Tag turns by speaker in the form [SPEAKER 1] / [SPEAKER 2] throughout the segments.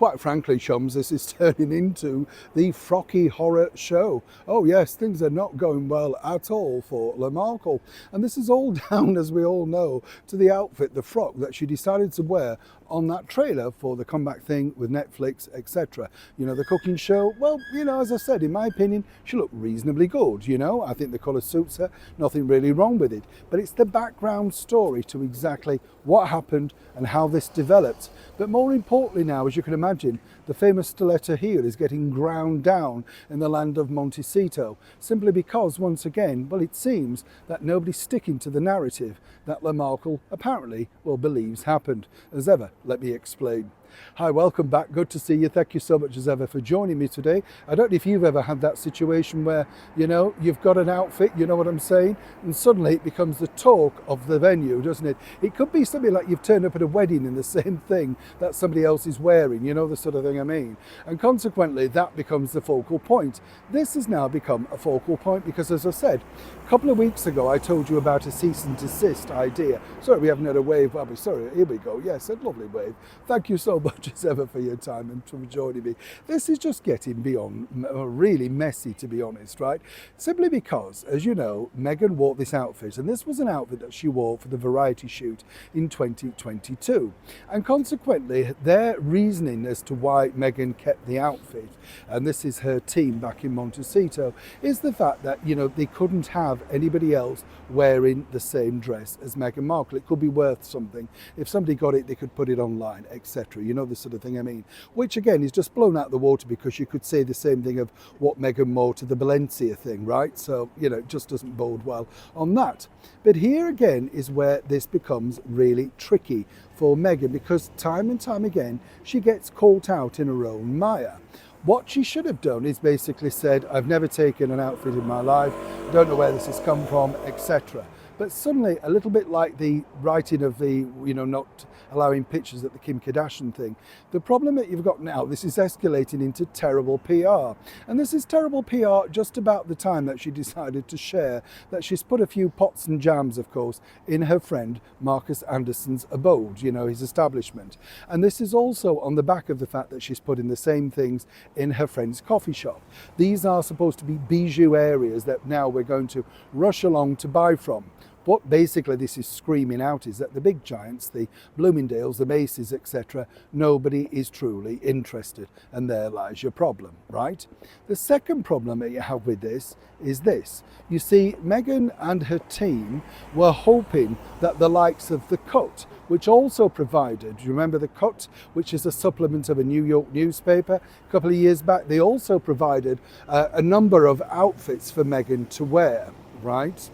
[SPEAKER 1] quite frankly, chums, this is turning into the Frocky horror show. Oh yes, things are not going well at all for Lamarckle. And this is all down, as we all know, to the outfit, the frock that she decided to wear on that trailer for the comeback thing with Netflix, etc. You know, the cooking show, well, you know, as I said, in my opinion, she looked reasonably good, you know. I think the colour suits her, nothing really wrong with it. But it's the background story to exactly what happened and how this developed. But more importantly now, as you can imagine, the famous stiletto heel is getting ground down in the land of Montecito, simply because, once again, well, it seems that nobody's sticking to the narrative that Lamarckle apparently, well, believes happened. As ever, let me explain. Hi, welcome back. Good to see you. Thank you so much as ever for joining me today. I don't know if you've ever had that situation where, you know, you've got an outfit, you know what I'm saying, and suddenly it becomes the talk of the venue, doesn't it? It could be something like you've turned up at a wedding in the same thing that somebody else is wearing, you know, the sort of thing I mean. And consequently, that becomes the focal point. This has now become a focal point because, as I said, a couple of weeks ago, I told you about a cease and desist idea. Sorry, we haven't had a wave. Well, sorry, here we go. Yes, a lovely wave. Thank you so much as ever for your time and for joining me. This is just getting beyond really messy, to be honest, right? Simply because, as you know, Meghan wore this outfit, and this was an outfit that she wore for the variety shoot in 2022. And consequently, their reasoning as to why Meghan kept the outfit, and this is her team back in Montecito, is the fact that, you know, they couldn't have anybody else wearing the same dress as Meghan Markle. It could be worth something. If somebody got it, they could put it online, etc. You know, the sort of thing I mean. Which again is just blown out the water, because you could say the same thing of what Meghan wore to the Balenciaga thing, right? So, you know, it just doesn't bode well on that. But here again is where this becomes really tricky for Meghan, because time and time again she gets caught out in her own mire. What she should have done is basically said, I've never taken an outfit in my life, don't know where this has come from, etc. But suddenly, a little bit like the writing of the, you know, not allowing pictures at the Kim Kardashian thing, the problem that you've got now, this is escalating into terrible PR. And this is terrible PR just about the time that she decided to share that she's put a few pots and jams, of course, in her friend Marcus Anderson's abode, you know, his establishment. And this is also on the back of the fact that she's put in the same things in her friend's coffee shop. These are supposed to be bijou areas that now we're going to rush along to buy from. What basically this is screaming out is that the big giants, the Bloomingdales, the Macy's, etc., nobody is truly interested, and there lies your problem, right? The second problem that you have with this is this. You see, Meghan and her team were hoping that the likes of The Cut, which also provided, you remember The Cut, which is a supplement of a New York newspaper a couple of years back, they also provided a number of outfits for Meghan to wear, right?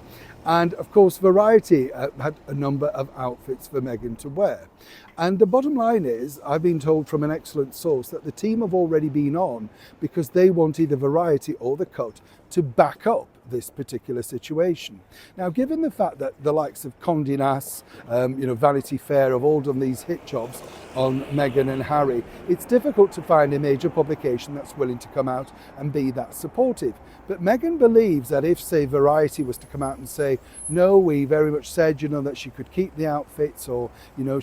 [SPEAKER 1] And of course, Variety had a number of outfits for Meghan to wear. And the bottom line is, I've been told from an excellent source that the team have already been on because they want either Variety or The Cut to back up this particular situation. Now, given the fact that the likes of Condé Nast, you know, Vanity Fair have all done these hit jobs on Meghan and Harry, it's difficult to find a major publication that's willing to come out and be that supportive. But Meghan believes that if, say, Variety was to come out and say, no, we very much said, you know, that she could keep the outfits, or, you know,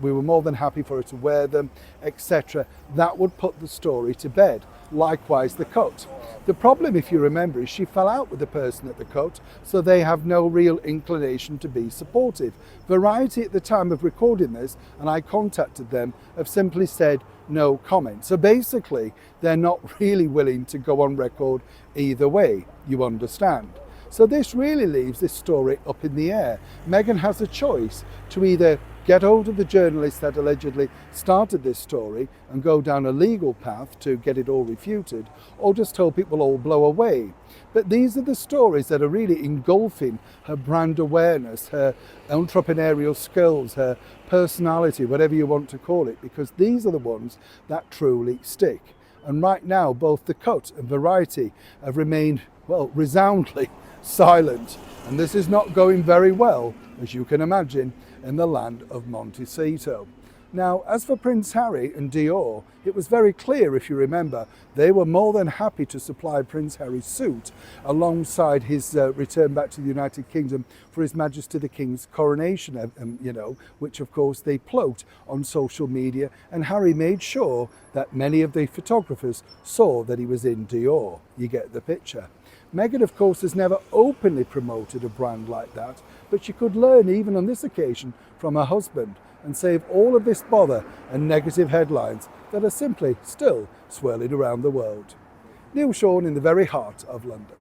[SPEAKER 1] we were more than happy for her to wear them, etc., that would put the story to bed. Likewise, The Cut. The problem, if you remember, is she fell out with the person at The Cut, so they have no real inclination to be supportive. Variety, at the time of recording this, and I contacted them, have simply said no comment. So basically, they're not really willing to go on record either way, you understand. So this really leaves this story up in the air. Meghan has a choice to either get hold of the journalist that allegedly started this story and go down a legal path to get it all refuted, or just hope it will all blow away. But these are the stories that are really engulfing her brand awareness, her entrepreneurial skills, her personality, whatever you want to call it, because these are the ones that truly stick. And right now, both The Cut and Variety have remained, well, resoundingly silent. And this is not going very well, as you can imagine, in the land of Montecito. Now, as for Prince Harry and Dior, it was very clear, if you remember, they were more than happy to supply Prince Harry's suit alongside his return back to the United Kingdom for His Majesty the King's coronation, which of course they ploughed on social media, and Harry made sure that many of the photographers saw that he was in Dior. You get the picture. Meghan, of course, has never openly promoted a brand like that, but she could learn even on this occasion from her husband and save all of this bother and negative headlines that are simply still swirling around the world. Neil Sean in the very heart of London.